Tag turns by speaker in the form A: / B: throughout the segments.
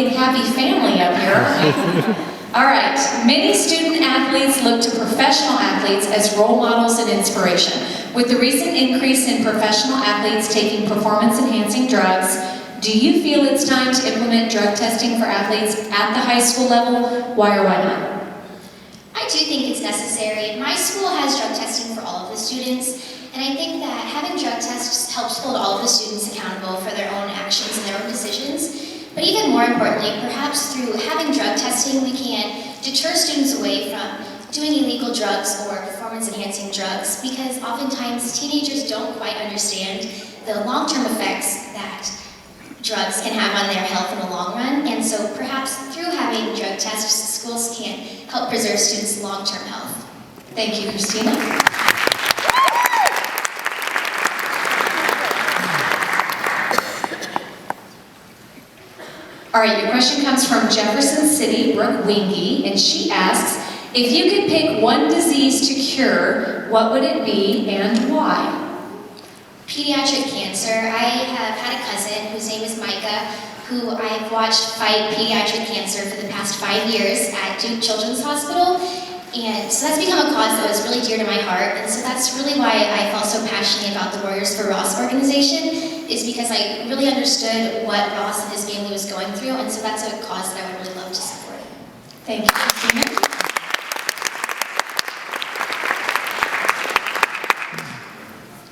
A: big happy family up here, aren't we? All right, many student athletes look to professional athletes as role models and inspiration. With the recent increase in professional athletes taking performance-enhancing drugs, do you feel it's time to implement drug testing for athletes at the high school level? Why or why not?
B: I do think it's necessary. My school has drug testing for all of the students, and I think that having drug tests helps hold all of the students accountable for their own actions and their own decisions. But even more importantly, perhaps through having drug testing, we can deter students away from doing illegal drugs or performance-enhancing drugs, because oftentimes teenagers don't quite understand the long-term effects that drugs can have on their health in the long run. And so perhaps through having drug tests, schools can help preserve students' long-term health.
A: Thank you, Christina. All right, your question comes from Jefferson City, Brooke Wingy, and she asks, if you could pick one disease to cure, what would it be and why?
B: Pediatric cancer. I have had a cousin whose name is Micah, who I've watched fight pediatric cancer for the past 5 years at Duke Children's Hospital. And so that's become a cause that was really dear to my heart. And so that's really why I felt so passionate about the Warriors for Ross organization, is because I really understood what Ross and his family was going through. And so that's a cause that I would really love to support.
A: Thank you, Christina.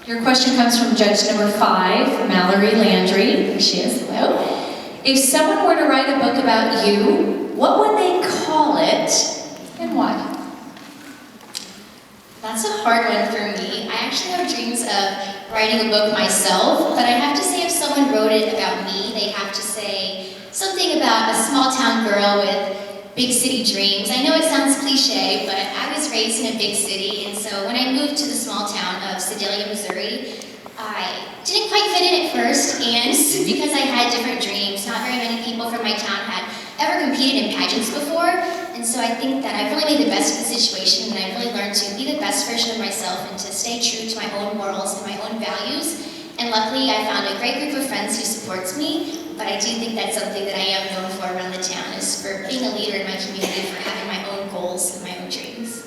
A: Your question comes from judge number 5, Mallory Landry. There she is. Hello. If someone were to write a book about you, what would they call it and why?
B: That's a hard one for me. I actually have dreams of writing a book myself, but I have to say if someone wrote it about me, they have to say something about a small town girl with big city dreams. I know it sounds cliche, but I was raised in a big city, and so when I moved to the small town of Sedalia, Missouri, I didn't quite fit in at first, and because I had different dreams, not very many people from my town had ever competed in pageants before, and so I think that I've really made the best of the situation, and I've really learned to be the best version of myself and to stay true to my own morals and my own values. And luckily, I found a great group of friends who supports me, but I do think that's something that I am known for around the town, is for being a leader in my community, for having my own goals and my own dreams.